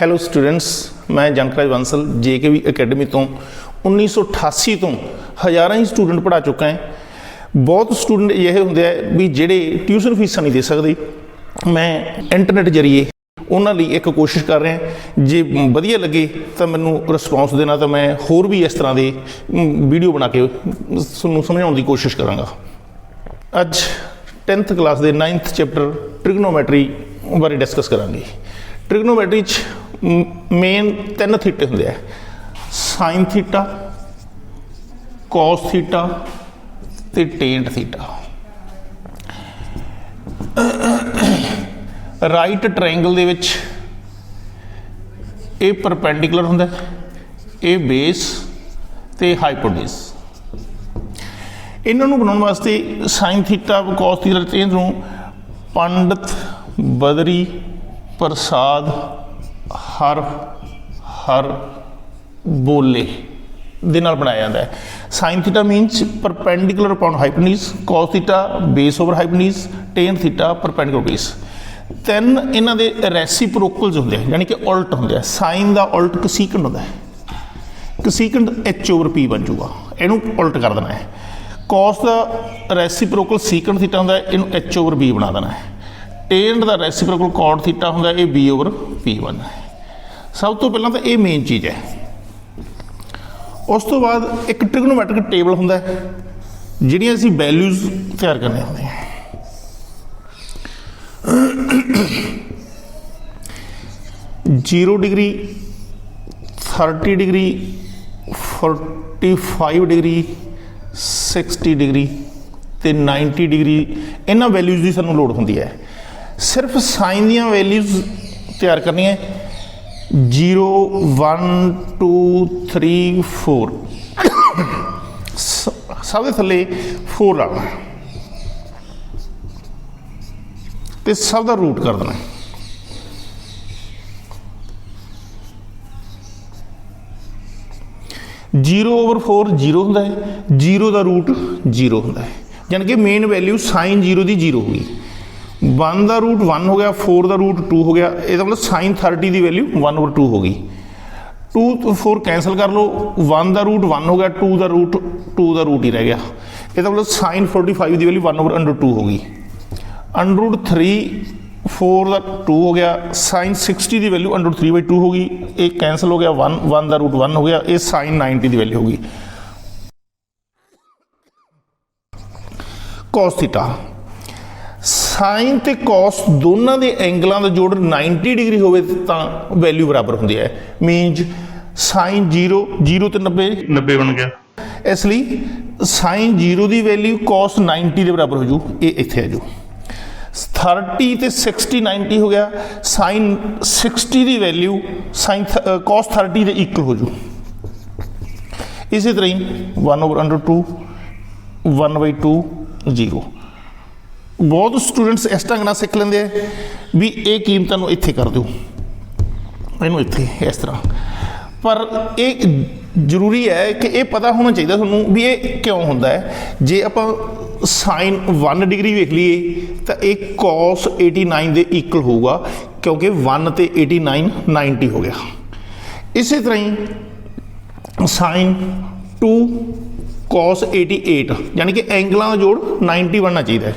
Hello students, मैं Janakraj Bansal JKV academy ਤੋਂ 1988 ਤੋਂ ਹਜ਼ਾਰਾਂ ਹੀ ਸਟੂਡੈਂਟ ਪੜ੍ਹਾ ਚੁੱਕਾ ਹੈ। ਬਹੁਤ ਸਟੂਡੈਂਟ ਇਹ ਹੁੰਦੇ ਆ ਵੀ ਜਿਹੜੇ ਟਿਊਸ਼ਨ ਫੀਸਾਂ ਨਹੀਂ ਦੇ ਸਕਦੇ। ਮੈਂ ਇੰਟਰਨੈਟ ਜਰੀਏ ਉਹਨਾਂ ਲਈ ਇੱਕ ਕੋਸ਼ਿਸ਼ ਕਰ ਰਿਹਾ। ਜੇ ਵਧੀਆ ਲੱਗੇ ਤਾਂ ਮੈਨੂੰ ਰਿਸਪੌਂਸ ਦੇਣਾ, ਤਾਂ ਮੈਂ ਹੋਰ ਵੀ ਇਸ ਤਰ੍ਹਾਂ ਦੇ ਵੀਡੀਓ ਬਣਾ ਕੇ ਤੁਹਾਨੂੰ ਸਮਝਾਉਣ ਦੀ ਕੋਸ਼ਿਸ਼ ਕਰਾਂਗਾ। ਅੱਜ 10th ਕਲਾਸ ਦੇ 9th ਚੈਪਟਰ ਟ੍ਰਿਗਨੋਮੈਟਰੀ ਬਾਰੇ ਡਿਸਕਸ ਕਰਾਂਗੇ। ਟ੍ਰਿਗਨੋਮੈਟਰੀ 'ਚ ਮੇਨ 3 ਥੀਟੇ ਹੁੰਦੇ ਆ: ਸਾਈਨ ਥੀਟਾ, ਕੋਸ ਥੀਟਾ ਤੇ ਟੇਂਟ ਥੀਟਾ। ਰਾਈਟ ਟ੍ਰਾਇੰਗਲ ਦੇ ਵਿੱਚ ਇਹ ਪਰਪੈਂਡੀਕੂਲਰ ਹੁੰਦਾ, ਇਹ ਬੇਸ ਤੇ ਹਾਈਪੋਟੇਨਸ। ਇਹਨਾਂ ਨੂੰ ਬਣਾਉਣ ਵਾਸਤੇ ਸਾਈਨ ਥੀਟਾ, ਕੋਸ ਥੀਟਾ ਤੇ ਇਹਨੂੰ ਪੰਡਤ ਬਦਰੀ ਪ੍ਰਸਾਦ ਹਰ ਬੋਲੇ ਦੇ ਨਾਲ ਬਣਾਇਆ ਜਾਂਦਾ ਹੈ। Sine theta means perpendicular upon hypotenuse, cos theta base over hypotenuse, tan theta perpendicular base. ਤਿੰਨ ਇਹਨਾਂ ਦੇ ਰੈਸੀਪ੍ਰੋਕਲਸ ਹੁੰਦੇ ਆ, ਯਾਨੀ ਕਿ ਉਲਟ ਹੁੰਦੇ ਆ। ਸਾਈਨ ਦਾ ਉਲਟ ਕਸੀਕੰਡ ਹੁੰਦਾ ਹੈ। ਕਸੀਕੰਡ H/P ਬਣ ਜੂਗਾ, ਇਹਨੂੰ ਉਲਟ ਕਰ ਦੇਣਾ ਹੈ। ਕੋਸ ਦਾ ਰੈਸੀਪ੍ਰੋਕਲ ਸੀਕੰਡ ਥੀਟਾ ਹੁੰਦਾ, ਇਹਨੂੰ H/B ਬਣਾ ਦੇਣਾ ਹੈ। ਟੇਨ ਦਾ ਰੈਸੀਪ੍ਰੋਕਲ ਕੌਟ ਥੀਟਾ ਹੁੰਦਾ, ਇਹ B/P ਬਣਨਾ ਹੈ। ਸਭ ਤੋਂ ਪਹਿਲਾਂ ਤਾਂ ਇਹ ਮੇਨ ਚੀਜ਼ ਹੈ। ਉਸ ਤੋਂ ਬਾਅਦ ਇੱਕ ਟ੍ਰਿਗਨੋਮੈਟਰਿਕ ਟੇਬਲ ਹੁੰਦਾ ਹੈ, ਜਿਹੜੀਆਂ ਅਸੀਂ ਵੈਲਿਊਜ਼ ਤਿਆਰ ਕਰਨੀਆਂ ਹੁੰਦੀਆਂ। 0 ਡਿਗਰੀ, 30 ਡਿਗਰੀ, 45 ਡਿਗਰੀ, 60 ਡਿਗਰੀ ਤੇ 90 ਡਿਗਰੀ, ਇਹਨਾਂ ਵੈਲਿਊਜ਼ ਦੀ ਸਾਨੂੰ ਲੋੜ ਹੁੰਦੀ ਹੈ। ਸਿਰਫ ਸਾਈਨ ਦੀਆਂ ਵੈਲਿਊਜ਼ ਤਿਆਰ ਕਰਨੀਆਂ। 0 1 2 3 4 ਸਭ ਦੇ ਥੱਲੇ 4 ਲਾਣਾ ਤੇ ਸਭ ਦਾ ਰੂਟ ਕਰ ਦੇਣਾ। ਜ਼ੀਰੋ ਓਵਰ 4 0 ਹੁੰਦਾ ਹੈ, 0 ਦਾ ਰੂਟ 0 ਹੁੰਦਾ ਹੈ। ਯਾਨੀ ਕਿ ਮੇਨ ਵੈਲਿਊ ਸਾਈਨ 0 ਦੀ 0 ਹੋ ਗਈ। 1 ਦਾ ਰੂਟ 1 ਹੋ ਗਿਆ, 4 ਦਾ ਰੂਟ 2 ਹੋ ਗਿਆ। ਇਹਦਾ ਮਤਲਬ ਸਾਈਨ 30 ਦੀ ਵੈਲਿਊ 1/2 ਹੋ ਗਈ। 2 ਤੋਂ 4 ਕੈਂਸਲ ਕਰ ਲਓ। 1 ਦਾ ਰੂਟ 1 ਹੋ ਗਿਆ, 2 ਦਾ ਰੂਟ ਹੀ ਰਹਿ ਗਿਆ। ਇਹਦਾ ਮਤਲਬ ਸਾਈਨ 45 ਦੀ ਵੈਲਿਊ 1/2 ਹੋ ਗਈ। √3 4 ਦਾ 2 ਹੋ ਗਿਆ। ਸਾਈਨ 60 ਦੀ ਵੈਲਿਊ √3/2 ਹੋ ਗਈ। ਇਹ ਕੈਂਸਲ ਹੋ ਗਿਆ। 1 ਦਾ ਰੂਟ 1 ਹੋ ਗਿਆ। ਇਹ ਸਾਈਨ 90 ਦੀ ਵੈਲਿਊ ਹੋ ਗਈ। ਕੋਸ ਥੀਟਾ, ਸਾਈਨ ਤੇ ਕੋਸ ਦੋਨਾਂ ਦੇ ਐਂਗਲਾਂ ਦਾ ਜੋੜ 90 ਡਿਗਰੀ ਹੋਵੇ ਤਾਂ ਵੈਲਿਊ ਬਰਾਬਰ ਹੁੰਦੀ ਹੈ। ਮੀਨਜ਼ ਸਾਈਨ 0 ਤੇ 90 ਬਣ ਗਿਆ। ਇਸ ਲਈ ਸਾਈਨ 0 ਦੀ ਵੈਲਿਊ ਕੋਸ 90 ਦੇ ਬਰਾਬਰ ਹੋ ਜੂ। ਇਹ ਇੱਥੇ ਆ ਜੂ। 30 ਤੇ 60 90 ਹੋ ਗਿਆ। ਸਾਈਨ 60 ਦੀ ਵੈਲਿਊ ਸਾਈਨ ਕੋਸ 30 ਦੇ ਇਕੁਅਲ ਹੋ ਜੂ। ਇਸੇ ਤਰ੍ਹਾਂ ਹੀ 1/2 1/2 0। ਬਹੁਤ ਸਟੂਡੈਂਟਸ ਇਸ ਢੰਗ ਨਾਲ ਸਿੱਖ ਲੈਂਦੇ ਆ ਵੀ ਇਹ ਕੀਮਤਾਂ ਨੂੰ ਇੱਥੇ ਕਰ ਦਿਓ, ਇਹਨੂੰ ਇੱਥੇ ਇਸ ਤਰ੍ਹਾਂ। ਪਰ ਇਹ ਜ਼ਰੂਰੀ ਹੈ ਕਿ ਇਹ ਪਤਾ ਹੋਣਾ ਚਾਹੀਦਾ ਤੁਹਾਨੂੰ ਵੀ ਇਹ ਕਿਉਂ ਹੁੰਦਾ ਹੈ। ਜੇ ਆਪਾਂ ਸਾਈਨ 1 ਡਿਗਰੀ ਵੇਖ ਲਈਏ ਤਾਂ ਇਹ ਕੋਸ 89 ਦੇ ਇਕੁਅਲ ਹੋਊਗਾ, ਕਿਉਂਕਿ 1 ਤੇ 89 90 ਹੋ ਗਿਆ। ਇਸੇ ਤਰ੍ਹਾਂ ਹੀ ਸਾਈਨ 2 ਕੋਸ 88, ਯਾਨੀ ਕਿ ਐਂਗਲਾਂ ਦਾ ਜੋੜ 90 ਬਣਨਾ ਚਾਹੀਦਾ ਹੈ।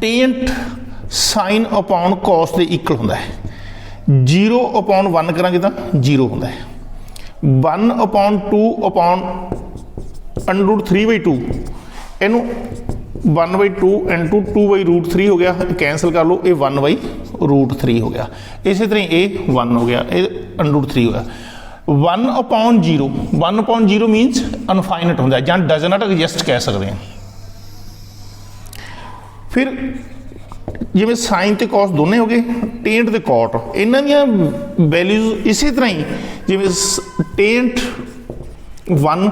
ਟੇਂਟ ਸਾਈਨ ਅਪॉन ਕੋਸ ਦੇ ਇਕੁਅਲ ਹੁੰਦਾ ਹੈ। 0/1 ਕਰਾਂਗੇ ਤਾਂ 0 ਹੁੰਦਾ ਹੈ। 1/2 ਅਪॉन √3/2, ਇਹਨੂੰ 1/2 ਇੰਟੂ 2/√3 ਹੋ ਗਿਆ। ਕੈਂਸਲ ਕਰ ਲਓ, ਇਹ 1/√3 ਹੋ ਗਿਆ। ਇਸੇ ਤਰ੍ਹਾਂ ਇਹ 1 ਹੋ ਗਿਆ, ਇਹ √3 ਹੋ ਗਿਆ। 1/0, 1/0 ਮੀਨਸ ਅਨਫਾਈਨਿਟ ਹੁੰਦਾ ਜਾਂ ਡਜ਼ ਨਾਟ ਐਗਜ਼ਿਸਟ ਕਹਿ ਸਕਦੇ ਹਾਂ। ਫਿਰ ਜਿਵੇਂ ਸਾਈਨ ਤੇ ਕੋਸ ਦੋਨੇ ਹੋ ਗਏ, ਟੇਂਟ ਤੇ ਕੋਟ, ਇਹਨਾਂ ਦੀਆਂ ਵੈਲਿਊਜ਼ ਇਸੇ ਤਰ੍ਹਾਂ ਹੀ ਜਿਵੇਂ ਟੇਂਟ 1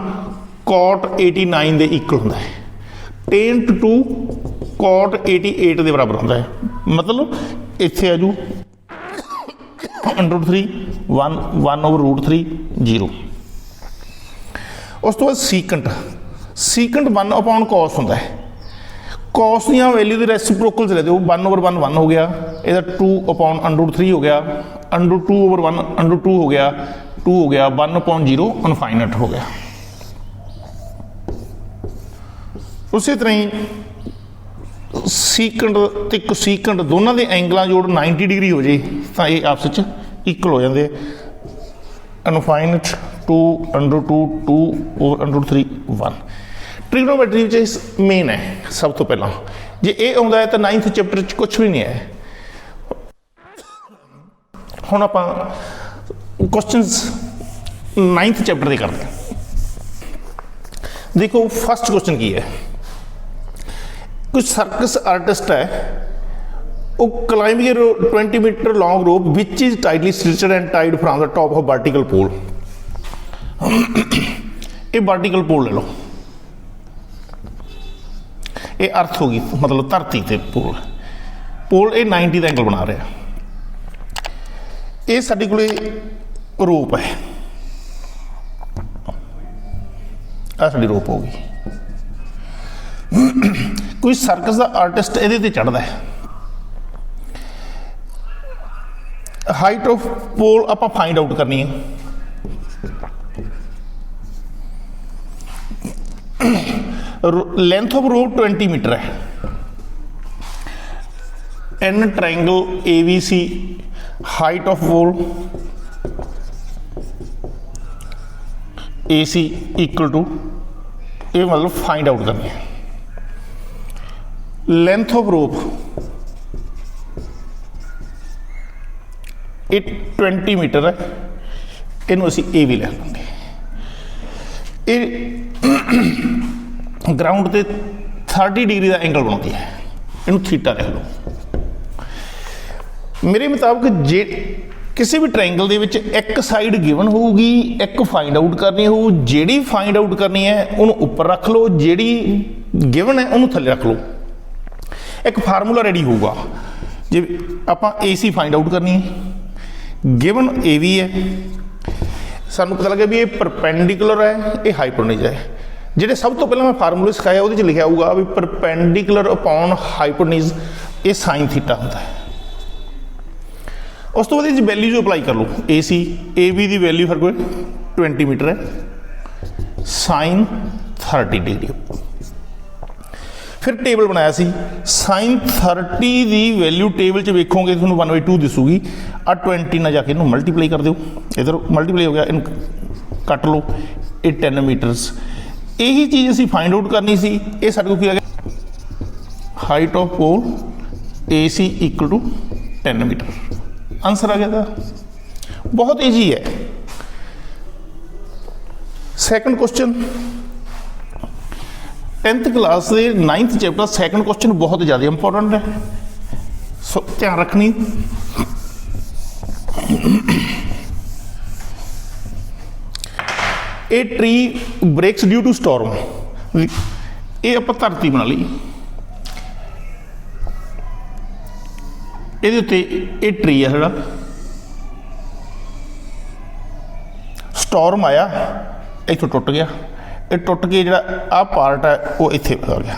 ਕੋਟ 89 ਦੇ ਇਕੁਅਲ ਹੁੰਦਾ ਹੈ। ਟੇਂਟ 2 ਕੋਟ 88 ਦੇ ਬਰਾਬਰ ਹੁੰਦਾ ਹੈ। ਮਤਲਬ ਇੱਥੇ ਆ ਜੂ √3 1/√3 0। ਉਸ ਤੋਂ ਬਾਅਦ ਸੀਕੰਟ 1/cos ਹੁੰਦਾ ਹੈ। कॉस दी वैल्यू की रेसिप्रोकल ले दो 1/1 1 हो गया, यदा 2/√3 हो गया, √2/1 √2 हो गया, 2 हो गया, 1/0 इनफाइनाइट हो गया। उसी तरह ही सीकंड ते कोसीकंड दोनों के एंगलों जोड़ 90 डिग्री हो जाए तो ये आपस में इक्वल हो जाते। इनफाइनाइट 2/2 2/√3 1 ट्रिग्नोमेट्री मेन है। सब तो पहला जे ये आता है तो 9th चैप्टर कुछ भी नहीं है। हुण आपां क्वेश्चनस 9th चैप्टर के करते हैं। देखो फर्स्ट क्वेश्चन की है, कुछ सर्कस आर्टिस्ट है वो climbing 20 metre long rope which is tightly stitched and tied from the top of vertical pole. ये वर्टिकल पोल ले लो, ये अर्थ होगी मतलब धरती से पोल पोल ये 90 का एंगल बना रहा। ये साडे कोले रोप है, आ साडी रोप होगी। कोई सर्कस का आर्टिस्ट ये चढ़ता है, हाइट ऑफ पोल आप फाइंड आउट करनी है। लेंथ ऑफ रोप 20 मीटर है। An triangle ABC height of pole AC equal to ये मतलब फाइंड आउट करनी है। लेंथ ऑफ रोप ये 20 मीटर है, इनू असी ए भी ले लेंगे। ये ग्राउंड से 30 डिग्री का एंगल बनाती है, इनू थीटा लिख लो। मेरे मुताबिक जे किसी भी ट्रायंगल दे विच एक साइड गिवन होगी, एक फाइंड आउट करनी हो, जेड़ी फाइंड आउट करनी है उन्होंने उपर रख लो, जेड़ी गिवन है उन्होंने थले रख लो। एक फार्मूला रेडी होगा जे आपां AC फाइंड आउट करनी है, गिवन AB है, सानू पता लगे भी ये परपेंडिकुलर है, ये हाइपोटेन्यूज है। जिहड़े सब तो पहले मैं फार्मूले सिखाया वो लिखा होगा भी परपेंडिकुलर अपॉन हाइपोटेन्यूज ये साइन थीटा होता है। उस तो बाद वैल्यूज अप्लाई कर लो। AC AB की वैल्यू हर कोई 20 मीटर है, साइन 30 डिग्री। फिर टेबल बनाया सी, साइन 30 की वैल्यू टेबल च वेखोगे तो 1/2 दिसूगी। आ 20 ना जाके इनू मल्टीप्लाई कर दो, इधर मल्टीप्लाई हो गया, इन कट लो, ये 10 मीटरस। यही चीज़ असी फाइंड आउट करनी सी। ये साडे कोल की आ गया, height of pole AC equal to 10 metre. Answer आ गया था, बहुत ईजी है। सैकंड क्वेश्चन 10th क्लास के 9th चैप्टर सैकंड क्वेश्चन बहुत ज़्यादा इंपॉर्टेंट है, सो ध्यान रखनी। A tree breaks due to storm, ये आप धरती बना ली, ये उत्ते ट्री है जोड़ा स्टॉर्म आया, इथों टुट गया, ये टुट के जो आ पार्ट है वो इत्थे आ गया।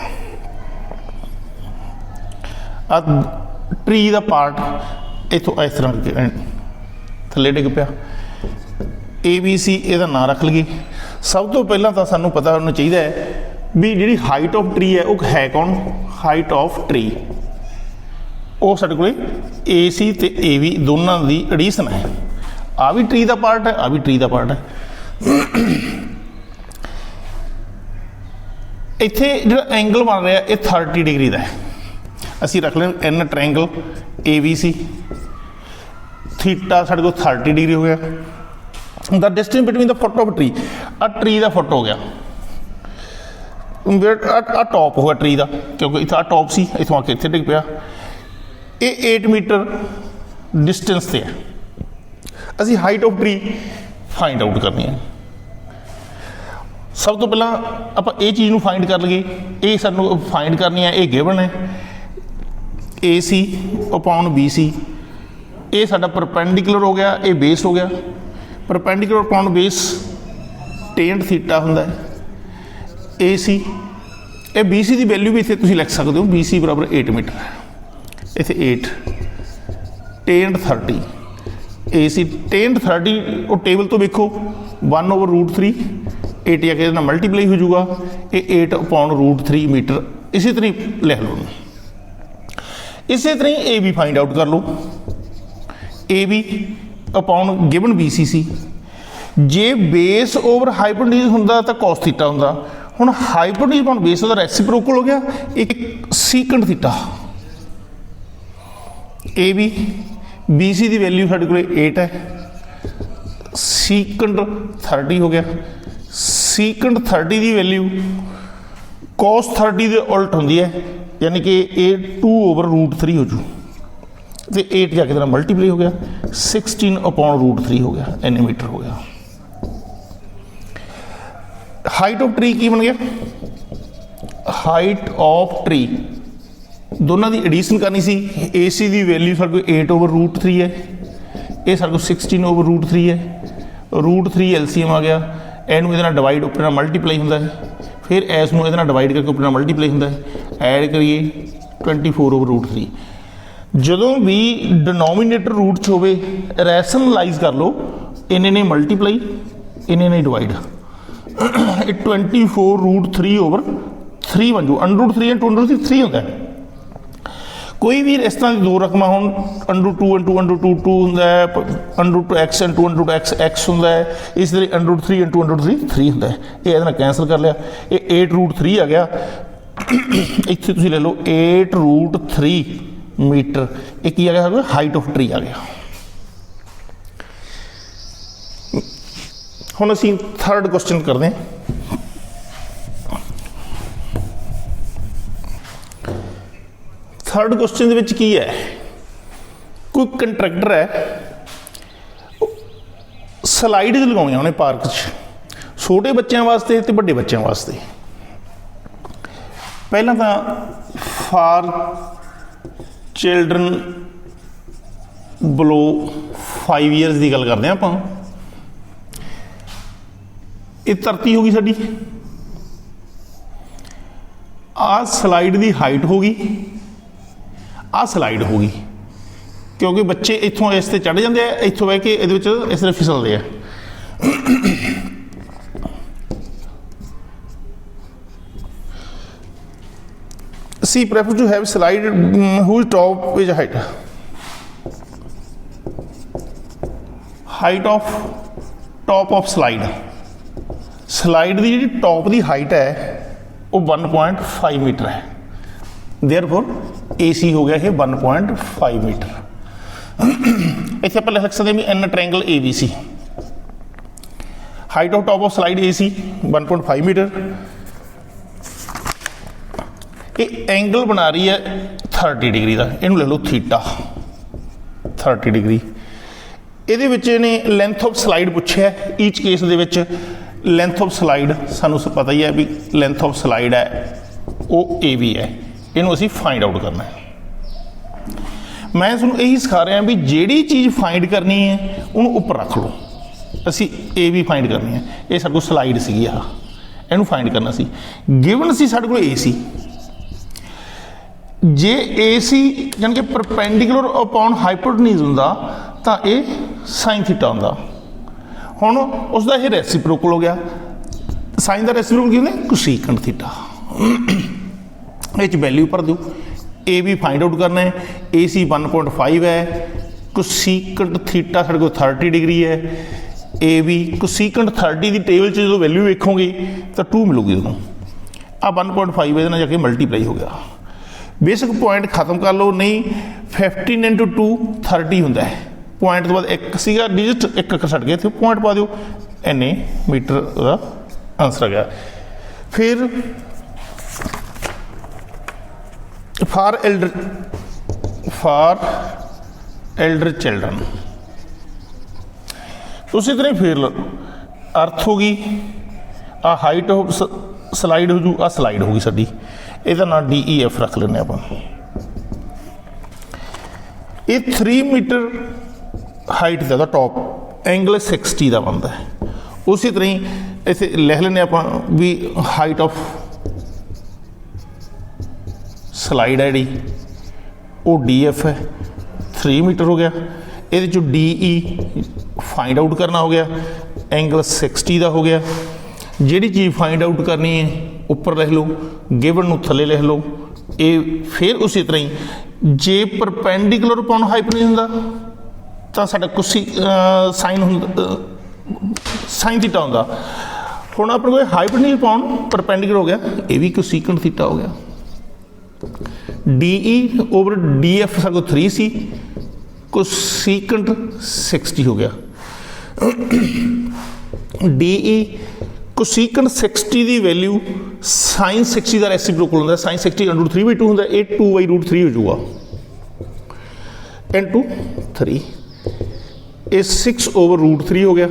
आ ट्री का पार्ट इथों इस तरह थले डिग पिया। ABC ਇਹਦਾ ਨਾਂ रख लगी। सब तो पहला तो सानू पता होना चाहिए है भी जी हाइट ऑफ ट्री है वो है कौन, हाइट ऑफ ट्री वो साडे कोल AC ते AB दोनों की एडिशन है। आ भी ट्री का पार्ट है, आ भी ट्री का पार्ट है। इत्थे जो एंगल बन रहा है ये 30 डिग्री का है। असी रख लें एन ट्रायंगल ABC, थीटा साडे कोल 30 डिग्री हो गया। The distance between the foot of tree, आ ट्री का फुट हो गया, आ टॉप हो गया ट्री का, क्योंकि इतना टॉप सी, इतों आके इतने डिग पिया। ये 8 मीटर डिस्टेंस से है। असी height of tree find out करनी है। सब तो पहला आप ये चीज़ फाइंड कर लगे, ये सानू फाइंड करनी है, ये गिवन है AC अपॉन BC। ये साडा परपेंडिकुलर हो गया, ये बेस हो गया। Perpendicular upon base tan theta होंदा है। AC ये BC की वैल्यू भी इतने लिख सकते हो, BC बराबर 8 मीटर, इतने 8 tan 30 AC tan 30 वो टेबल तो देखो 1/√3 8 जाके मल्टीप्लाई हो जाऊगा, ये 8/√3 मीटर। इसी तरह लिख लो, इसी तरह ए बी फाइंड आउट कर लो, A B upon given BC जे बेस ओवर हाइपोटेन्यूज होंदा तो कॉस थीटा होंदा। हुण hypotenuse upon base over reciprocal हो गया, एक sec theta. A B BC की वैल्यू साढ़े को 8 है, सीकंड 30 हो गया, सीकंड 30 की वैल्यू कॉस 30 के उल्ट होंगी है, यानी कि ये 2/√3 हो जू, तो 8 जाके तेरा मल्टीप्लाई हो गया, 16/√3 हो गया, इन्ने मीटर हो गया। हाइट ऑफ ट्री की बन गया, हाइट ऑफ ट्री दोनों की एडिशन करनी सी, AC की वैल्यू साढ़े को 8/√3 है, ये साढ़े को 16/√3 है, √3 LCM आ गया, एनू ये डिवाइड उपरे मल्टीप्लाई होंदा है, फिर इस ये डिवाइड करके उपरे मल्टीप्लाई होंदा है, ऐड करिए 24/√3। जदों भी डिनोमीनेटर रूट च होवे रैशनलाइज कर लो, इन्ने ने मल्टीप्लाई इन्ने ने डिवाइड, 24√3/3 बन जू, √3 × √3 होता है। कोई भी इस तरह की दो रकम हो, √2 × 2 2 होंदा है, √2x × 2 x होंदा है, इस तरह √3 × 3 3 होंदा है। ये इहदे नाल कैंसल कर लिया, ये 8√3 आ गया, इत्थे तुसीं ले लो 8√3 मीटर, ये की आ गया, हाइट ऑफ ट्री आ गया। हुण असीं थर्ड क्वेश्चन करते हैं। थर्ड क्वेश्चन दे विच की है, कोई कंट्रैक्टर है, स्लाइड लगाउणियां उन्हें पार्क च, छोटे बच्चों वास्ते ते वड्डे बच्चों वास्ते। पहला तो फॉर चिल्ड्रन बिलो 5 ईयर्स की गल करते हैं आपां। ये धरती होगी साडी, आ स्लाइड की हाइट होगी, आ स्लाइड होगी, क्योंकि बच्चे इत्थों इस ते चढ़ जाते हैं, इत्थों बह के इहदे विच इस तरह फिसलते हैं। See prefer to have slide whose top is height, height of top of slide, slide की जी टॉप की हाइट है वो 1.5 मीटर है, देयरफॉर AC हो गया ये 1.5 मीटर। इत्थे आपां लिख सकते हैं भी an triangle ABC, height of top of slide AC 1.5 metre, ये एंगल बना रही है 30 डिग्री का, इनू ले लो थीटा 30 डिग्री। ये लेंथ ऑफ स्लाइड पूछा है, each case the length of slide सानू पता ही है भी लेंथ ऑफ स्लाइड है वो AB है, इनू असी फाइंड आउट करना है। मैं तुहानू यही सिखा रहा भी जिहड़ी चीज़ फाइंड करनी है उन्होंने उपर रख लो, असी AB फाइंड करनी है, ये साडे कोल स्लाइड सी, इनू फाइंड करना सी, गिवन सी साडे कोल AC, जे AC यानी कि परपेंडिकुलर अपॉन हाइपोटेन्यूज होंदा तो ये साइन थीटा होंदा। हुण उसका ये रेसिप्रोकल हो गया, साइन का रेसिप्रोकल की होंदा कोसीकेंट थीटा। ये वैल्यू भर दो, AB फाइंड आउट करना है, AC 1.5 है, कोसीकेंट थीटा साढ़े को 30 डिग्री है, AB कोसीकेंट 30 की टेबल जो वैल्यू वेखोगे तो 2 मिलूगी उदों, आ 1.5 ये जाके मल्टीप्लाई हो गया। बेसिक पॉइंट खत्म कर लो, नहीं 15 × 2 30 होंदा है, पॉइंट तो बाद एक सीगा डिजिट एक छड़ गया थे, पॉइंट पा दो, इन्ने मीटर का आंसर आ गया। फिर फॉर एल्डर चिल्ड्रन उसी तरह फिर अर्थ होगी, आ हाइट ऑफ स्लाइड हो जू, आ स्लाइड होगी साडी, ਇਹਦਾ ਨਾਂ DEF रख लेने ਆਪਾਂ। ये 3 मीटर हाइट का टॉप एंगल 60 का बनता है, उसी तरह इसे लिख लेने आप भी हाइट ऑफ ਸਲਾਈਡ ਹੈ ਜਿਹੜੀ ਉਹ DF ਹੈ 3 ਮੀਟਰ ਹੋ ਗਿਆ। ਇਹਦੇ ਚੋਂ DE ਫਾइंड आउट करना हो गया, एंगल 60 का हो गया। ਜਿਹੜੀ ਚੀਜ਼ फाइंड आउट करनी है ਉੱਪਰ लिख लो, गिवन ਨੂੰ ਥੱਲੇ लिख लो। ਇਹ फिर उसी तरह ही जे परपेंडिकुलर अपॉन हाइपोटेन्यूज ਹੁੰਦਾ ਤਾਂ ਸਾਡਾ ਕੁਛ ਸਾਈਨ ਹੁੰਦਾ साइन थीटा ਹੁੰਦਾ। ਹੁਣ ਆਪਣੇ ਕੋਲ हाइपोटेन्यूज अपॉन परपेंडिकुलर हो गया, ये भी कोसेकेंट थीटा हो गया। DE ओवर DF ਸਾਡੇ ਕੋਲ 3 ਸੀ, कोसेकेंट 60 हो गया। DE कोसेकेंट 60 की वैल्यू साइन 60 का रेसिप्रोकल होता है। साइन 60 √3/2 होता है, 2/√3 हो जाऊगा इनटू 3, ये 6/√3 हो गया।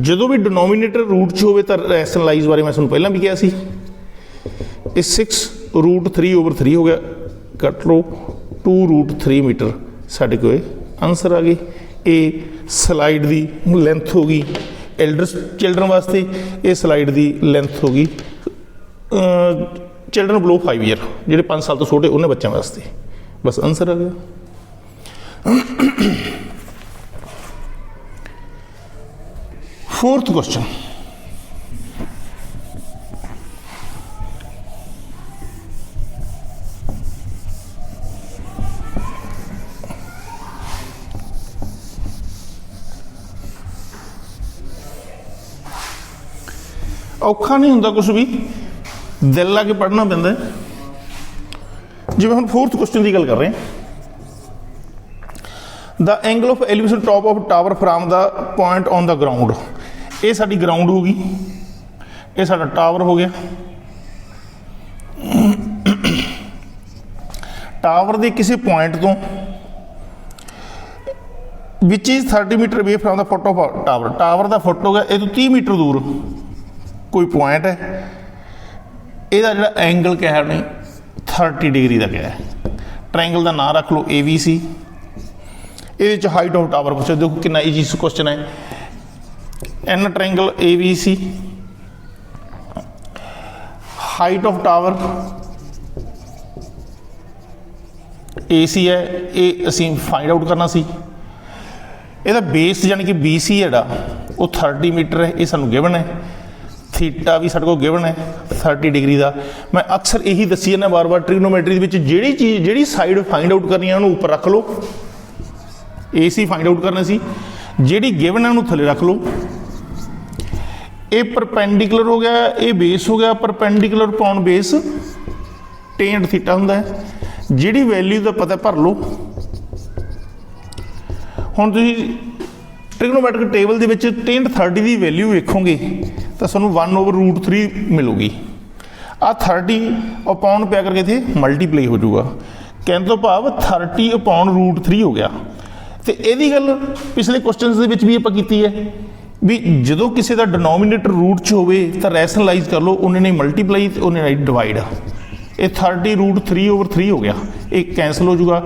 जो भी डिनोमीनेटर रूट च हो तो रैशनलाइज बारे मैं तुहानूं पहलां भी कहा सी, ये 6√3/3 हो गया। कट लो 2√3 मीटर साढ़े को आंसर आ गए। ये स्लाइड की लेंथ हो गई चिल्ड्रन वास्ते, ये स्लाइड की लेंथ हो गई चिल्ड्रन बिलो 5 ईयर, जो 5 साल तो छोटे उन्हें बच्चों वास्ते। बस आंसर आ गया। फोर्थ क्वेश्चन, औखा नहीं होंदा कुछ भी, दिल ला के पढ़ना पैंदा है। जिवें हम फोर्थ क्वेश्चन की गल कर रहे हैं, the angle of elevation top of tower from the point on the ground. ये साडी ग्राउंड होगी, ये साडा टावर हो गया। टावर के किसी पॉइंट तो which is 30 metre away from the foot of tower. Tower का फुट हो गया, ये तो 30 मीटर दूर कोई पॉइंट है, ਇਹਦਾ ਜਿਹੜਾ एंगल क्या है नहीं 30 डिग्री का क्या है। ट्रायंगल का नाम रख लो ABC। ये हाइट ऑफ टावर पूछो, देखो कितना ईजी क्वेश्चन है। An triangle ABC, height of tower AC है, ये असीं फाइंड आउट करना सी। ਇਹਦਾ बेस यानी कि BC है वो 30 मीटर है, ये सानू गिवन है। थीटा भी साडे कोल गिवन है 30 डिग्री का। मैं अक्सर यही दसी जाना बार बार, ट्रिग्नोमेट्री जिहड़ी चीज़ जिहड़ी साइड फाइंड आउट करनी है उन्होंने उपर रख लो, AC फाइंड आउट करना सी, जिहड़ी गिवन है उन्होंने थले रख लो। ये परपेंडिकुलर हो गया, ये बेस हो गया। Perpendicular upon base tan theta हुंदा है। जिहड़ी वैल्यू का पता भर लो। हुण तुसीं ट्रिग्नोमेट्रिक टेबल दे विच tan 30 की वैल्यू वेखोगे तो सूँ 1/√3 मिलूगी। आ 30 अपॉन पिया करके थे मल्टीप्लाई हो जाऊगा, कहने तो भाव 30/√3 हो गया। तो यही गल पिछले क्वेश्चन के भी आप की है भी जो किसी का डिनोमीनेटर रूट च होवे तो रैशनलाइज कर लो, उन्हें नहीं मल्टीप्लाई तो उन्हें नहीं डिवाइड। ये 30√3/3 हो गया, एक कैंसल हो जाऊगा।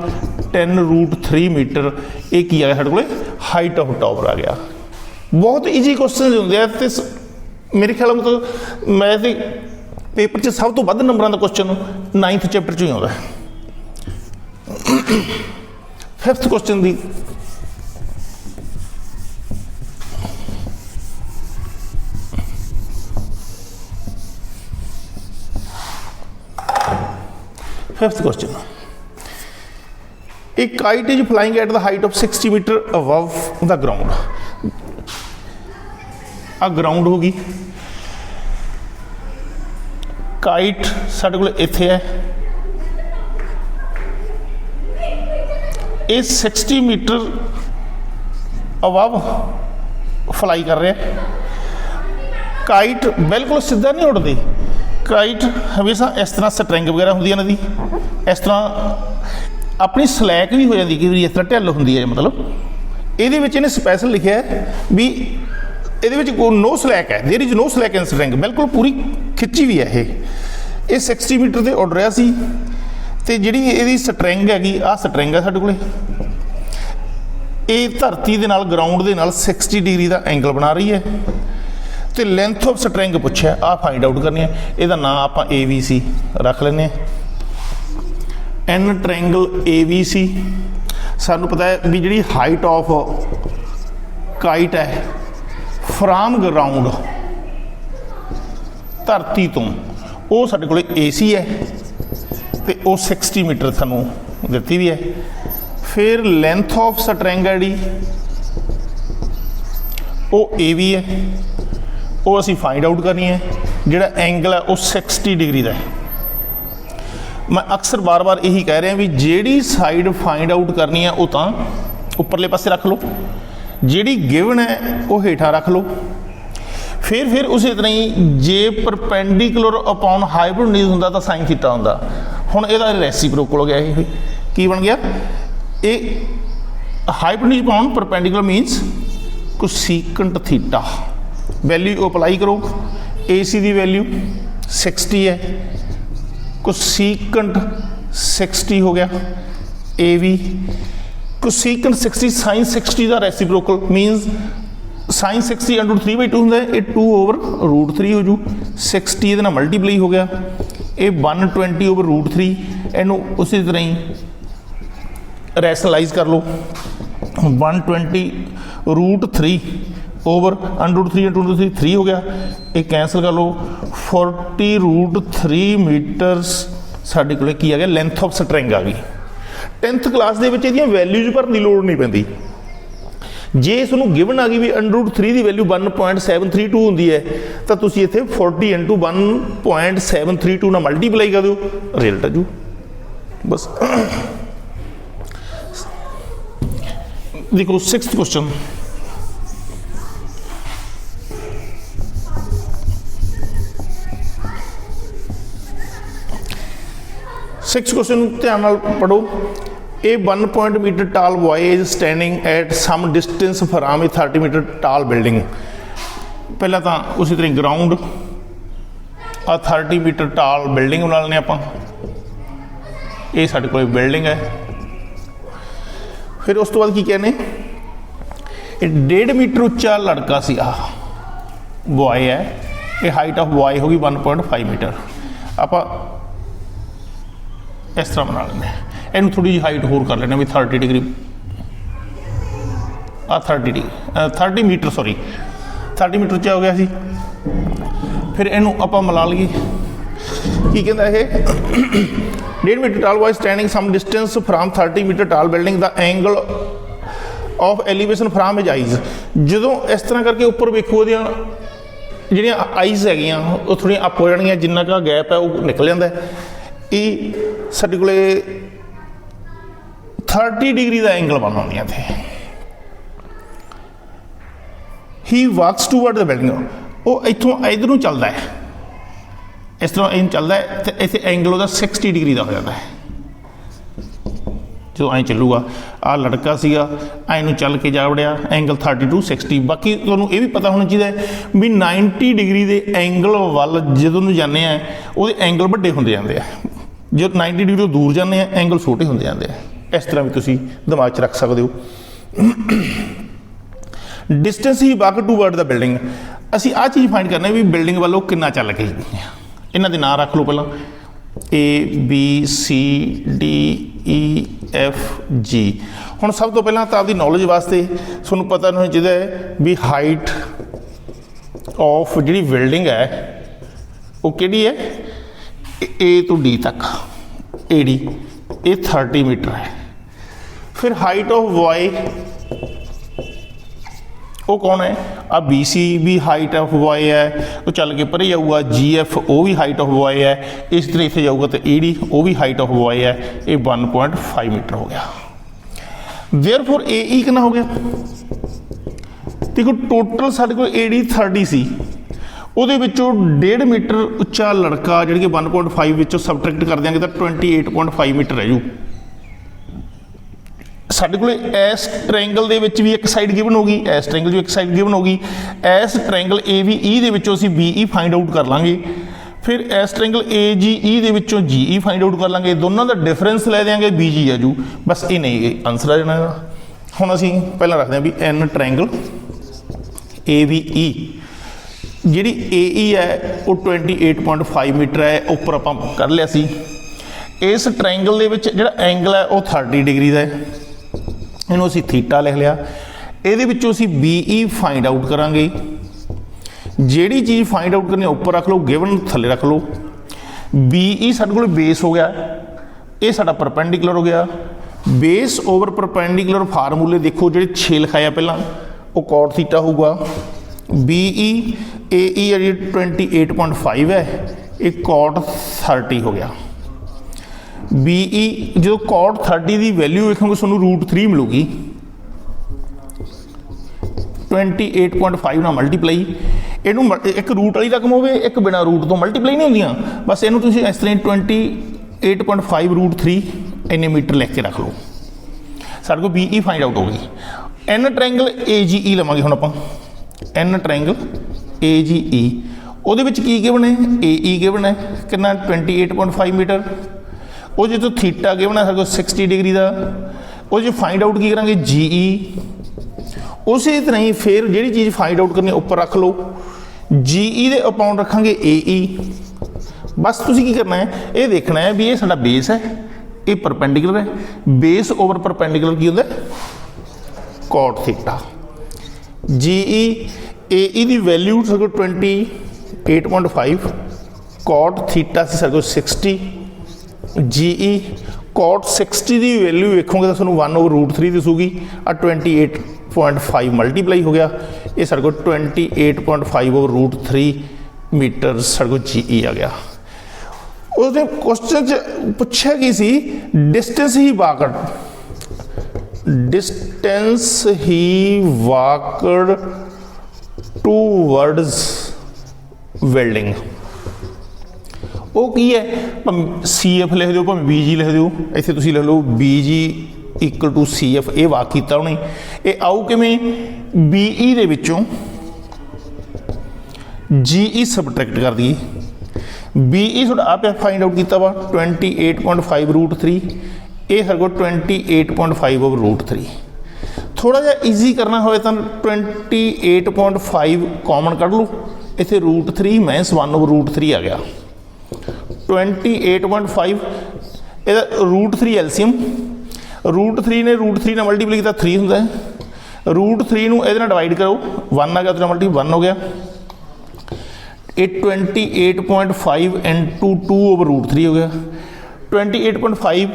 10√3 मीटर एक की आ गया साढ़े को हाइट ऑफ टावर आ गया। बहुत ईजी क्वेश्चन होंगे तो मेरे ख्याल में तो मैं तो पेपर च सब तो वध नंबरों का क्वेश्चन 9th चैप्टर चो ही आता है। 5th क्वेश्चन की क्वेश्चन, एक kite is flying at the height of 60 metre above the ground. आ ग्राउंड होगी, काइट साढ़े को इत्थे है, ये 60 मीटर अबव फ्लाई कर रहा है। काइट बिल्कुल सीधा नहीं उड़ती, काइट हमेशा इस तरह स्ट्रिंग वगैरह होंगी इन्हां दी, इस तरह अपनी स्लैक भी हो जाती कि इस तरह ढिल होंगी है। मतलब ये स्पैशल लिखा है भी ये नो स्लैक है, there is no slack in string, बिल्कुल पूरी खिंची भी है। ये 60 मीटर से उड़ रहा सी ते जिहड़ी इहदी स्ट्रिंग हैगी, आ स्ट्रिंग है साडे कोले, ये धरती दे नाल ग्राउंड दे नाल 60 डिग्री का एंगल बना रही है। तो लेंथ ऑफ स्ट्रिंग पूछा, आ फाइंड आउट करनी है। इसका नाम आप ABC रख लें। एन ट्रायंगल ABC सानू पता है भी जी हाइट ऑफ काइट है फ्राम ग्राउंड धरती तो वो साडे कोल AC है तो वो 60 मीटर सानू दिती भी है। फिर लेंथ ऑफ स्ट्रैंग है जी वो AB है, वो असी फाइंड आउट करनी है। जिहड़ा एंगल है वो 60 डिग्री का है। मैं अक्सर बार बार यही कह रहा भी जिहड़ी साइड फाइंड आउट करनी है वो तो उपरले पासे रख लो, जिहड़ी गिवन है वो हेठा रख लो। फिर उस तरह ही जे परपेंडिकुलर अपॉन हाइपोटेन्यूज हुंदा तो साइन थीटा हुंदा। हुण इहदा रेसिप्रोकल हो गया, ये की बन गया, ये hypotenuse upon perpendicular मीनस cosecant theta. Value apply करो, AC की वैल्यू 60 है, कोसीकेंट 60 हो गया, AB कोसीकेंट 60 साइन 60 का रेसिप्रोकल मीनस साइन 60 अंडर 3/2 होंगे, ये 2/√3 हो जू, 60 ये मल्टीप्लाई हो गया, ये 120/√3। इनू उसी तरह ही रैशनलाइज कर लो, 120√3 ओवर √3 × 3 3 हो गया, ये कैंसल कर लो। 40√3 मीटरस साढ़े को की आ गया लेंथ ऑफ स्ट्रैंग आ गई। 10th क्लास के वैल्यूज भरने की लोड़ नहीं पैंदी। जे इसनूं गिवन आ गई भी √3 की वैल्यू 1.732 होंदी है तो तुसीं इत्थे 40 × 1.732 ना मल्टीप्लाई कर दो, रिजल्ट आ जू बस। देखो 6th क्वेश्चन, ध्यान नाल पढ़ो। A 1 point metre tall boy is standing at some distance from a 30 metre tall building. पहला तो उसी तरह ग्राउंड आ 30 मीटर टाल बिल्डिंग बना लेने आपां, ये साडे कोल बिल्डिंग है। फिर उस तो बाद की कहने, 1.5 मीटर उच्चा लड़का सी आ बॉय है, ये हाइट ऑफ बॉय होगी 1.5 मीटर। आपां इस तरह बना लेंगे, इनू थोड़ी जी हाइट होर कर लेना भी 30 डिग्री, 30 मीटर सॉरी 30 मीटर उच्चा हो गया सी। फिर इनू आपां मिला लईए, की कहता है 1.5 metre tall boy standing some distance from 30 metre tall building the angle of elevation from his eyes. जो इस तरह करके उपर वेखो जिहड़ियां आइज हैगियां वो थोड़ी अप हो जाणगियां, जिन्ना का गैप है वो निकल जाता है। ये साडे कोले 30 डिग्री का एंगल बन आउंदियां थे। ही वॉक्स टूवर्ड द बिल्डिंग, वो इत्थों इधर नूं चलदा है, इस तरह इन चलता है तो इत्थे एंगल उसका 60 डिग्री का हो जाता है। जो ऐ चलूगा, आ लड़का सीगा ऐ नूं चल के जा वड़िया, एंगल 30 to 60। बाकी तुहानूं ये भी पता होना चाहिए भी 90 डिग्री के एंगल वाल जदों नूं जाने हैं उहदे एंगल वड्डे हुंदे जांदे आ, जो 90 डिग्री तो दूर जाने हैं एंगल छोटे होंदे जांदे आ। इस तरह भी तुसीं दिमाग च रख सकते हो। Distance he walk toward the building, असीं आ चीज़ फाइंड करना भी बिल्डिंग वालों कितना चल के, इन्हां दे नाम रख लो पहला ABCDEFG। हुण सब तो पहला तो आपकी नॉलेज वास्ते तुहानूं पता होना चाहिए भी हाइट ऑफ जिहड़ी बिल्डिंग है वो किहड़ी है, A to D तक AD, ये 30 मीटर है। फिर हाइट ऑफ बॉय वो कौन है, अब BC भी हाइट ऑफ बॉय है, वो चल के परे जाऊगा। GF वो भी हाइट ऑफ बॉय है, इस तरह से जाऊगा तो AD वो भी हाइट ऑफ बॉय है, ये 1.5 मीटर हो गया। देयरफॉर AE कितना हो गया, देखो टोटल साढ़े को AD 30 सी, ਉਹਦੇ ਵਿੱਚੋਂ 1.5 मीटर ਉੱਚਾ ਲੜਕਾ ਜਿਹੜੀ ਕਿ 1.5 ਵਿੱਚੋਂ ਸਬਟਰੈਕਟ ਕਰ ਦਿਆਂਗੇ ਤਾਂ 28.5 मीटर ਰਹਿ ਜੂ। ਸਾਡੇ ਕੋਲੇ ਇਸ ਟ੍ਰਾਇੰਗਲ ਦੇ ਵਿੱਚ ਵੀ ਇੱਕ ਸਾਈਡ ਗਿਵਨ ਹੋਗੀ, ਇਸ ਟ੍ਰਾਇੰਗਲ ਦੀ ਇੱਕ ਸਾਈਡ ਗਿਵਨ ਹੋਗੀ। ਇਸ ਟ੍ਰਾਇੰਗਲ AVE ਦੇ ਵਿੱਚੋਂ ਅਸੀਂ BE ਫਾਈਂਡ ਆਊਟ ਕਰ ਲਾਂਗੇ। ਫਿਰ ਇਸ ਟ੍ਰਾਇੰਗਲ AGE ਦੇ ਵਿੱਚੋਂ GE ਫਾਈਂਡ ਆਊਟ ਕਰ ਲਾਂਗੇ। ਦੋਨਾਂ ਦਾ ਡਿਫਰੈਂਸ ਲੈ ਦਿਆਂਗੇ, BG ਆ ਜੂ। ਬਸ ਇਹ ਨਹੀਂ ਆਨਸਰ ਆ ਜਾਣਾ। ਹੁਣ ਅਸੀਂ ਪਹਿਲਾਂ ਰੱਖਦੇ ਹਾਂ ਵੀ N ਟ੍ਰਾਇੰਗਲ AVE ਜਿਹੜੀ AE है वो 28.5 मीटर है, उपर आप कर लिया सी। इस ट्रायंगल ਦੇ ਵਿੱਚ ਜਿਹੜਾ ਐਂਗਲ ਹੈ ਉਹ 30 ਡਿਗਰੀ ਦਾ ਹੈ, ਇਹਨੂੰ ਅਸੀਂ ਥੀਟਾ ਲਿਖ ਲਿਆ। ਇਹਦੇ ਵਿੱਚੋਂ ਅਸੀਂ BE ਫਾइंड आउट ਕਰਾਂਗੇ। ਜਿਹੜੀ ਚੀਜ਼ ਫਾइंड आउट ਕਰਨੀ ਉੱਪਰ ਰੱਖ ਲਓ, ਗਿਵਨ ਥੱਲੇ ਰੱਖ ਲਓ। BE ਸਾਡੇ ਕੋਲ ਬੇਸ ਹੋ ਗਿਆ, ਇਹ ਸਾਡਾ ਪਰਪੈਂਡੀਕੂਲਰ ਹੋ ਗਿਆ। ਬੇਸ ਓਵਰ ਪਰਪੈਂਡੀਕੂਲਰ ਫਾਰਮੂਲੇ ਦੇਖੋ ਜਿਹੜੇ 6 ਲਿਖਾਇਆ ਪਹਿਲਾਂ, ਉਹ cot ਥੀਟਾ ਹੋਊਗਾ। BE AE ਹੈ ਜਿਹੜੀ 28.5 ਹੈ, ਇਹ cot 30 ਹੋ ਗਿਆ। BE जो cot 30 की वैल्यू वेखोगे ਤੁਹਾਨੂੰ √3 मिलूगी, 28.5 ਨਾਲ ਮਲਟੀਪਲਾਈ। ਇਹਨੂੰ ਇੱਕ रूट वाली रकम होवे, एक बिना रूट तो मल्टीप्लाई नहीं होंदियां, बस ਇਹਨੂੰ ਤੁਸੀਂ ਇਸ ਤਰ੍ਹਾਂ 28.5 √3 ਇੰਨੇ ਮੀਟਰ ਲਿਖ ਕੇ ਰੱਖ ਲਓ। ਸਾਡੇ ਕੋਲ BE ਫਾइंड आउट हो गई। N ट्रायंगल AGE ਲਵਾਂਗੇ ਹੁਣ ਆਪਾਂ। N ट्रायंगल AGE ਉਹਦੇ ਵਿੱਚ ਕੀ ਗਿਵਨ ਹੈ? AE ਗਿਵਨ ਹੈ, ਕਿੰਨਾ 28.5 ਮੀਟਰ। ਉਹ जो थीटा गिवन है सारे को 60 डिग्री का, वो जो फाइंड आउट की करांगे GE। उस तरह ही फिर जी चीज़ फाइंड आउट करनी उपर रख लो, GE दे अपाउंड रखांगे AE। बस तुसीं की करना है, ये देखना है भी ये साडा बेस है, ये परपेंडिकुलर है। बेस ओवर परपेंडिकुलर की होंदा cot थीटा। GE AE की वैल्यू सारे को 28.5, cot थीटा से सारे को 60। GE cot 60 की वैल्यू वेखोगे तो सूँ 1/√3 दसूगी। 28.5 मल्टीप्लाई हो गया, ये सारे को 28.5/√3 मीटर सारे को GE आ गया। उसने क्वेश्चन पूछा की सी डिस्टेंस ही वाकड टूवर्ड्स वेल्डिंग। वो की है, CF लिख दो, भावें BG लिख दो, इत्थे तुसीं लिख लो BG = CF। ये वाक कीता उन्हें। ये आऊ किवें? BE दे विचों GE सबट्रैक्ट कर दी। BE थोड़ा आप फाइंड आउट किया वा 28.5/√3, ये सारे को 28.5/√3। थोड़ा जिहा ईजी करना होए तो 28.5 कॉमन कढ़ लो, इत्थे √3 - 1/√3 आ गया। 28.5 ਇਹਦਾ √3 ਐਲਸੀਅਮ, √3 ने √3 ਨਾਲ ਮਲਟੀਪਲਾਈ ਕੀਤਾ 3 ਹੁੰਦਾ ਹੈ। √3 ਨੂੰ ਇਹਦੇ ਨਾਲ ਡਿਵਾਈਡ ਕਰੋ, 1 ਆ ਗਿਆ, ਉਹਦੇ ਨਾਲ ਮਲਟੀ 1 ਹੋ ਗਿਆ। ਇਹ 28.5 × 2/√3 ਹੋ ਗਿਆ। 28.5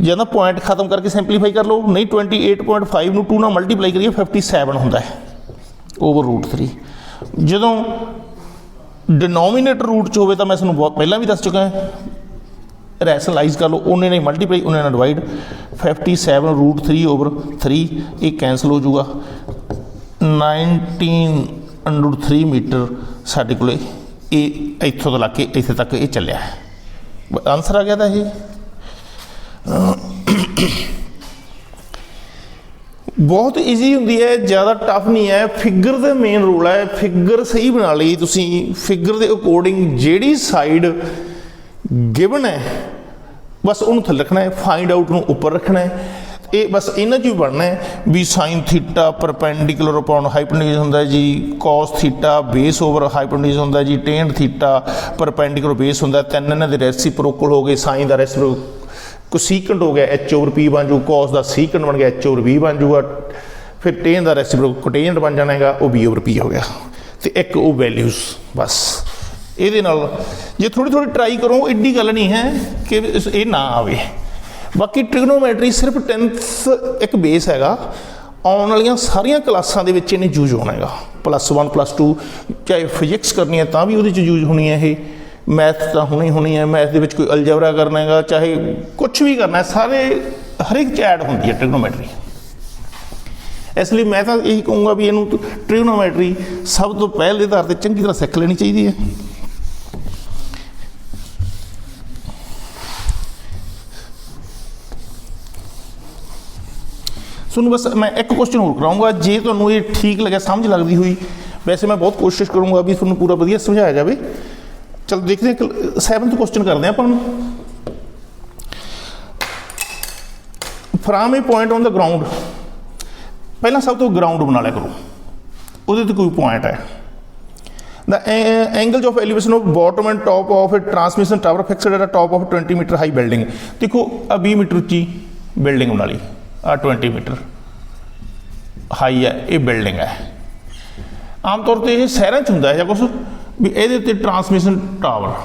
ਜਦੋਂ ਪੁਆਇੰਟ ਖਤਮ ਕਰਕੇ ਸਿੰਪਲੀਫਾਈ ਕਰ ਲਓ, ਨਹੀਂ 28.5 ਨੂੰ 2 ਨਾਲ ਮਲਟੀਪਲਾਈ ਕਰੀਏ 57 ਹੁੰਦਾ ਹੈ /√3। ਜਦੋਂ डिनोमीनेटर रूट च होवे तो मैं तुहानूं बहुत पहला भी दस चुका है, रैशनलाइज कर लो, उन्हें नहीं मल्टीप्लाई उन्हें ना डिवाइड, 57/3/3 ये कैंसल हो जाऊगा। 19√3 मीटर साढ़े को इत्थों तो लग के इत्थे तक ये चलिया है। आंसर आ गया था ये। बहुत ईजी होंगी है, ज़्यादा टफ नहीं है। फिगर का मेन रोल है, फिगर सही बना ली तुसी, फिगर के अकॉर्डिंग जिहड़ी साइड गिवन है बस उन्होंने थल्ले रखना है, फाइंड आउट नूं उपर रखना है। ये बस इन्हां चों बनना है भी sine theta perpendicular upon hypotenuse होंदा है जी, cos theta base over hypotenuse होंदा है जी, टेन थीटा परपेंडिकुलर बेस होंदा है। 3 इन्हां दे रेसिप्रोकल हो गए, साइन का रेसिप्रोकल कोसीकेंट हो गया H/P बन जू, कॉस का सीकेंट बन गया H/V बन जूगा, फिर टेन का रेसिप्रोकल कोटेंजेंट बन जाना है, वो B/P हो गया। तो एक वो वैल्यूज़ बस ये जे थोड़ी थोड़ी ट्राई करो, एड्डी गल नहीं है कि ये ना आवे। बाकी ट्रिग्नोमैट्री सिर्फ 10th एक बेस हैगा, आने वाली सारिया क्लासां दे विच इहने यूज होना है। +1 +2 चाहे फिजिक्स करनी है तो भी वो यूज होनी है, ये मैथ तो होनी है, मैथ के कोई अलजबरा करना है, चाहे कुछ भी करना है, सारे हर एक च ऐड होंगी है ट्रिग्नोमैट्री। इसलिए मैं तो यही कहूँगा भी इनू ट्रिग्नोमैट्री सब तो पहले आधार पर चंगी तरह सीख लेनी चाहिए है। सुनो बस मैं एक क्वेश्चन होर कराऊंगा, जे तुहानूं ये ठीक लगे, समझ लगती हुई, वैसे मैं बहुत कोशिश करूँगा भी तुहानूं पूरा वधिया समझाया जाए। चलो देखते हैं 7th क्वेश्चन करते हैं अपन। From a point on the ground, पहला सब तो ग्राउंड बना लिया करो, उहदे ते कोई पॉइंट है, the angles of elevation of bottom and top of a transmission tower fixed at the top of 20 metre high building. देखो 20 मीटर उच्ची बिल्डिंग बना ली, 20 मीटर हाई है ये बिल्डिंग है। आम तौर पर यह शहरों च हुंदा है कुछ भी ये ट्रांसमिशन टावर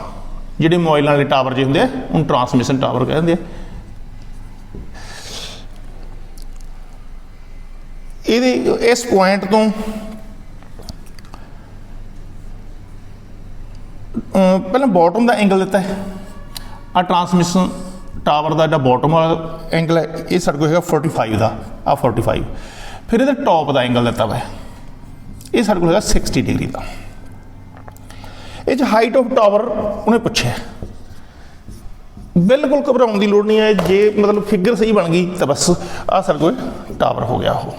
जिहड़े मोबाइल वाले टावर जो होंगे उन्हें ट्रांसमिशन टावर कहते हैं। ये इस पॉइंट तो पहले बॉटम का एंगल दिता है, आ ट्रांसमिशन टावर का जो बॉटम वाला एंगल है ये साढ़े को है 45 का, आ 45। फिर ये टॉप का एंगल दिता हुआ है ये साढ़े को है 60 डिग्री का। ये हाइट ऑफ टावर उन्हें पूछे, बिल्कुल घबराने की लोड़ नहीं है। जे मतलब फिगर सही बन गई तो बस आ साढ़े को टावर हो गया, वो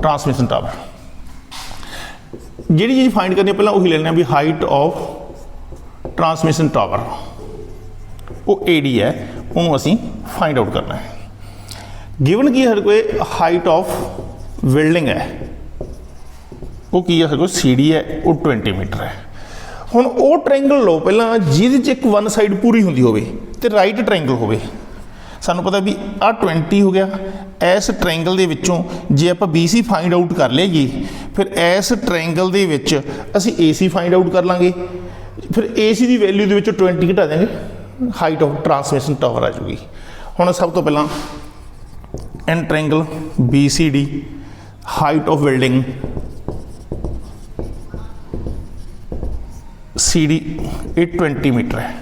ट्रांसमिशन टावर। जी चीज़ फाइंड करनी पहले वही लेना भी हाइट ऑफ ट्रांसमिशन टावर, वो एडी है, उन्होंने असी फाइंड आउट करना है। गिवन की हर कोई हाइट ऑफ बिल्डिंग है वो की है, सी डी है वो 20 मीटर है। हुण वो ट्रायंगल लो पहला जिहदे एक वन साइड पूरी होंदी होवे ते राइट ट्रायंगल होवे। सानू पता भी आ 20 हो गया, इस ट्रायंगल दे विचों जे आपां BC फाइंड आउट कर लेगी फिर इस ट्रायंगल दे विच असीं AC फाइंड आउट कर लांगे, फिर AC की वैल्यू दे विचों 20 घटा देंगे, हाइट ऑफ ट्रांसमिशन टावर आ जाएगी। हुण सब तो पहला in triangle BCD height of building CD ये 20 मीटर है।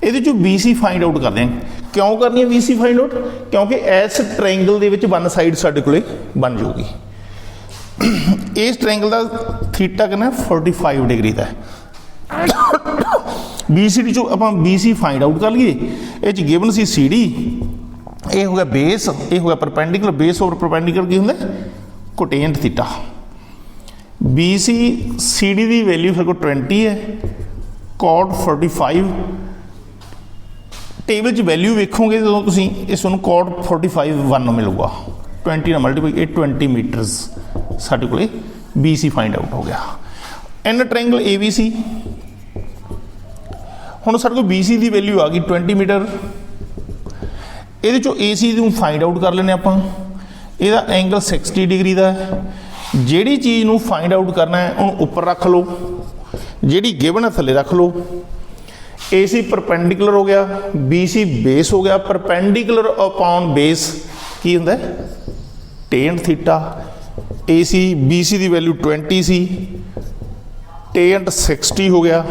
ये जो BC फाइंड आउट कर देंगे, क्यों करनी है BC फाइंड आउट, क्योंकि इस triangle they which one side साडे कोले बन जाऊगी। इस ट्रायंगल का थीटा कितना 45 डिग्री का है। BCD चो आपां BC फाइंड आउट कर लीए, ये गिवन सी CD, ये हो गया बेस, ये हो गया परपेंडिकुलर, बेस ओवर परपेंडिकुलर की होंगे कोटेंट थीटा। BC CD की वैल्यू फिर को 20 है, कॉट 45। टेबल च वैल्यू वेखोगे जो तुसीं इस कॉट 45 1 मिलूगा, 20 ना मल्टीप्लाई, ये 20 मीटरस साडे कोले BC फाइंड आउट हो गया। इन ट्रायंगल ABC हुण साडे कोल BC की वैल्यू आ गई 20 मीटर। ये AC नूं फाइंड आउट कर लेने आपां, इहदा एंगल 60 डिग्री का है। जिहड़ी चीज़ नूं फाइंड आउट करना है उन्होंने उपर रख लो, जिहड़ी गिवन है थले रख लो। AC परपेंडिकुलर हो गया, BC बेस हो गया, परपेंडिकुलर अपॉन बेस की होंदा है tan थीटा। AC BC की वैल्यू 20 सी, tan 60 हो गया।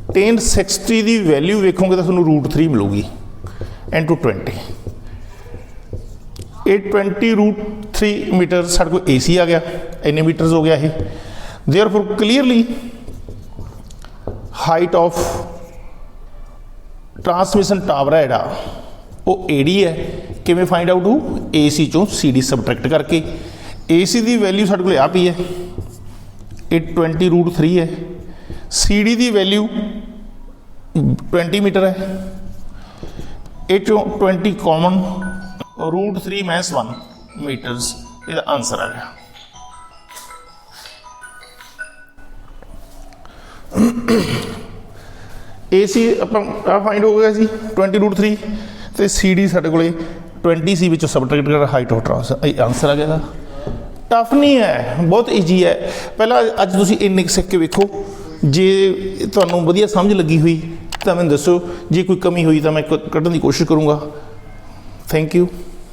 tan 60 की वैल्यू वेखोगे तो तुहानूं √3 मिलूगी इंटू 20। 820 √3 मीटर साढ़े को AC आ गया, इन्ने मीटर्स हो गया ये। Therefore clearly height of transmission tower है जिहड़ा वो AD है। किवें फाइंड आउट हो, AC चों CD सबट्रैक्ट करके। AC की वैल्यू साढ़े को आ पी है 820 √3 है, CD की वैल्यू 20 मीटर है, ये 20 कॉमन √3 - 1 मीटर्स इसका आंसर आ गया। AC अपन फाइंड हो गया सी 20 √3 तो CD साढ़े को 20 सी विचों सबट्रैक्ट कर हाइट ऑफ ट्रांस, आंसर आ गया। टफ नहीं है, बहुत ईजी है। पहला अज तुसीं इन्ने सिख के वेखो, जे तुहानूं वधिया समझ लगी हुई तो मैंने दसो, जे कोई कमी हुई तो मैं कढ़न की कोशिश करूँगा। Thank you.